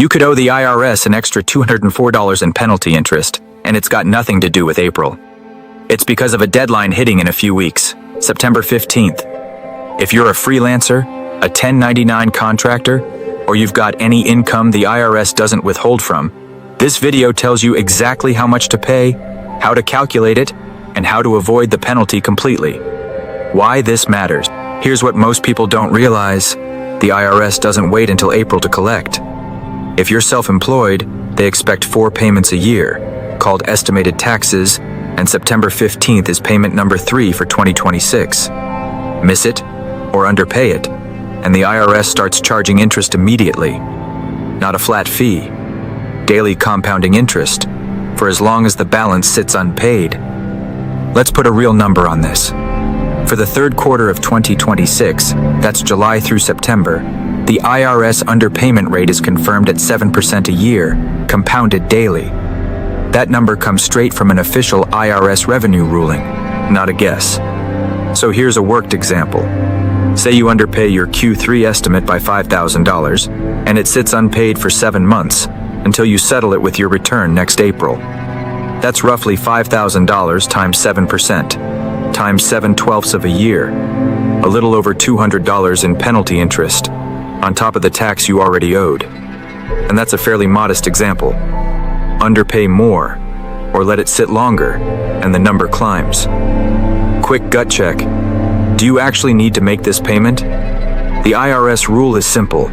You could owe the IRS an extra $204 in penalty interest, and it's got nothing to do with April. It's because of a deadline hitting in a few weeks, September 15th. If you're a freelancer, a 1099 contractor, or you've got any income the IRS doesn't withhold from, this video tells you exactly how much to pay, how to calculate it, and how to avoid the penalty completely. Why this matters. Here's what most people don't realize. The IRS doesn't wait until April to collect. If you're self-employed, they expect 4 payments a year, called estimated taxes, and September 15th is payment number 3 for 2026. Miss it, or underpay it, and the IRS starts charging interest immediately. Not a flat fee. Daily compounding interest, for as long as the balance sits unpaid. Let's put a real number on this. For the third quarter of 2026, that's July through September, the IRS underpayment rate is confirmed at 7% a year, compounded daily. That number comes straight from an official IRS revenue ruling, not a guess. So here's a worked example. Say you underpay your Q3 estimate by $5,000, and it sits unpaid for 7 months, until you settle it with your return next April. That's roughly $5,000 times 7%, times 7/12 of a year, a little over $200 in penalty interest, on top of the tax you already owed. And that's a fairly modest example. Underpay more, or let it sit longer, and the number climbs. Quick gut check. Do you actually need to make this payment? The IRS rule is simple.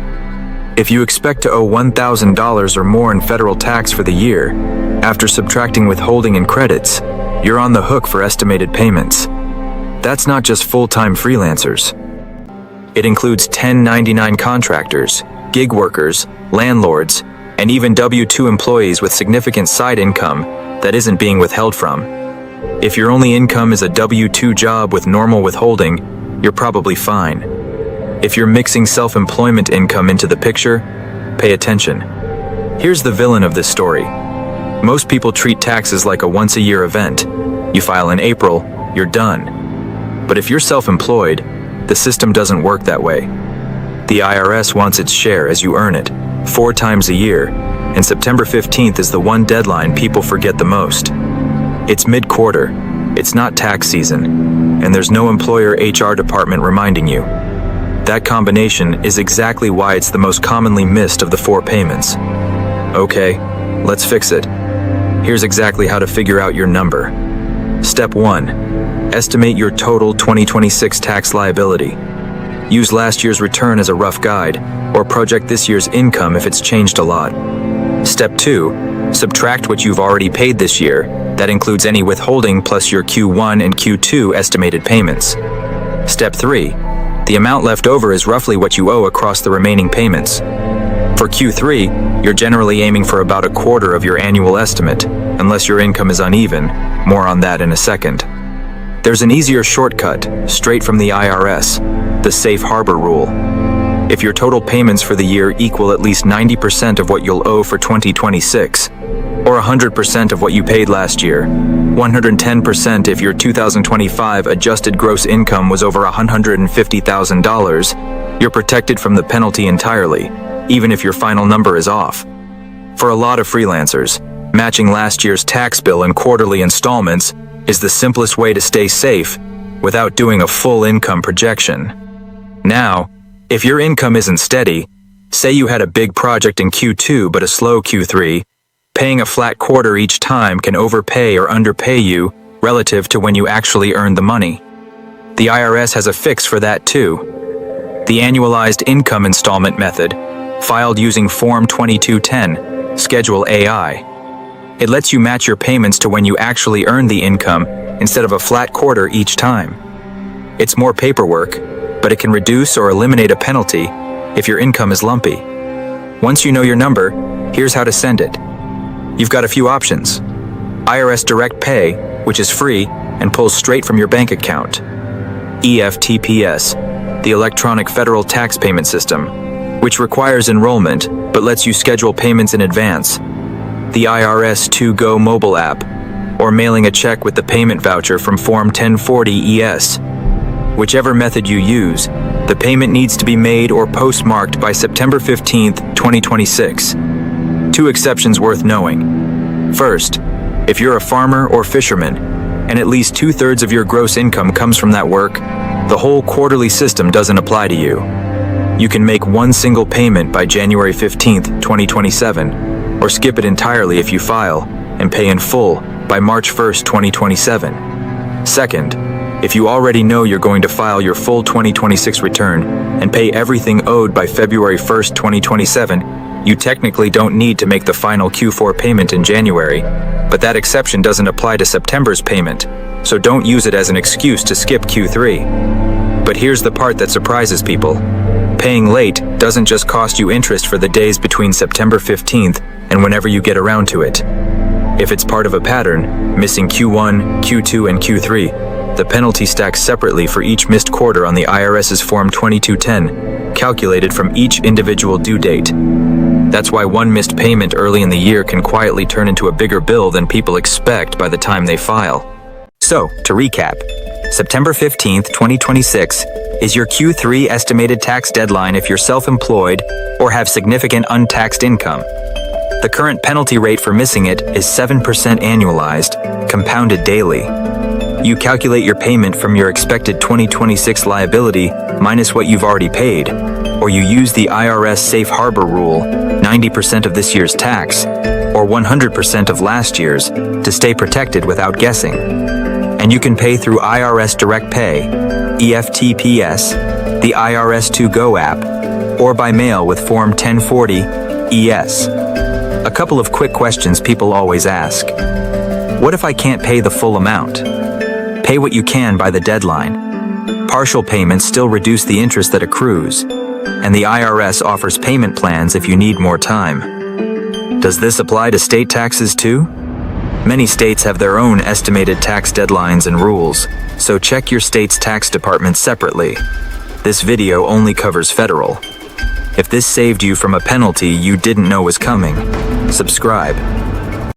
If you expect to owe $1,000 or more in federal tax for the year, after subtracting withholding and credits, you're on the hook for estimated payments. That's not just full-time freelancers. It includes 1099 contractors, gig workers, landlords, and even W-2 employees with significant side income that isn't being withheld from. If your only income is a W-2 job with normal withholding, you're probably fine. If you're mixing self-employment income into the picture, pay attention. Here's the villain of this story. Most people treat taxes like a once-a-year event. You file in April, you're done. But if you're self-employed, the system doesn't work that way. The IRS wants its share as you earn it, 4 times a year, and September 15th is the one deadline people forget the most. It's mid-quarter, it's not tax season, and there's no employer HR department reminding you. That combination is exactly why it's the most commonly missed of the 4 payments. Okay, let's fix it. Here's exactly how to figure out your number. Step 1. Estimate your total 2026 tax liability. Use last year's return as a rough guide, or project this year's income if it's changed a lot. Step 2. Subtract what you've already paid this year. That includes any withholding plus your Q1 and Q2 estimated payments. Step 3. The amount left over is roughly what you owe across the remaining payments. For Q3, you're generally aiming for about a quarter of your annual estimate, unless your income is uneven. More on that in a second. There's an easier shortcut, straight from the IRS, the safe harbor rule. If your total payments for the year equal at least 90% of what you'll owe for 2026, or 100% of what you paid last year, 110% if your 2025 adjusted gross income was over $150,000, you're protected from the penalty entirely, even if your final number is off. For a lot of freelancers, matching last year's tax bill and quarterly installments is the simplest way to stay safe without doing a full income projection. Now, if your income isn't steady, say you had a big project in Q2 but a slow Q3, paying a flat quarter each time can overpay or underpay you relative to when you actually earned the money. The IRS has a fix for that too. The annualized income installment method, filed using Form 2210, Schedule AI. It lets you match your payments to when you actually earn the income instead of a flat quarter each time. It's more paperwork, but it can reduce or eliminate a penalty if your income is lumpy. Once you know your number, here's how to send it. You've got a few options. IRS Direct Pay, which is free and pulls straight from your bank account. EFTPS, the Electronic Federal Tax Payment System, which requires enrollment but lets you schedule payments in advance. The IRS.gov mobile app, or mailing a check with the payment voucher from Form 1040 ES. Whichever method you use, the payment needs to be made or postmarked by September 15th, 2026. Two exceptions worth knowing. First, if you're a farmer or fisherman, and at least 2/3 of your gross income comes from that work, the whole quarterly system doesn't apply to you. You can make one single payment by January 15th, 2027, or skip it entirely if you file, and pay in full by March 1st, 2027. Second, if you already know you're going to file your full 2026 return and pay everything owed by February 1st, 2027, you technically don't need to make the final Q4 payment in January, but that exception doesn't apply to September's payment, so don't use it as an excuse to skip Q3. But here's the part that surprises people. Paying late doesn't just cost you interest for the days between September 15th and whenever you get around to it. If it's part of a pattern, missing Q1, Q2, and Q3, the penalty stacks separately for each missed quarter on the IRS's Form 2210, calculated from each individual due date. That's why one missed payment early in the year can quietly turn into a bigger bill than people expect by the time they file. So, to recap, September 15th, 2026 is your Q3 estimated tax deadline if you're self-employed or have significant untaxed income. The current penalty rate for missing it is 7% annualized, compounded daily. You calculate your payment from your expected 2026 liability minus what you've already paid, or you use the IRS safe harbor rule, 90% of this year's tax, or 100% of last year's, to stay protected without guessing. And you can pay through IRS Direct Pay, EFTPS, the IRS.gov app, or by mail with Form 1040 ES. A couple of quick questions people always ask. What if I can't pay the full amount? Pay what you can by the deadline. Partial payments still reduce the interest that accrues, and the IRS offers payment plans if you need more time. Does this apply to state taxes too? Many states have their own estimated tax deadlines and rules, so check your state's tax department separately. This video only covers federal. If this saved you from a penalty you didn't know was coming, subscribe.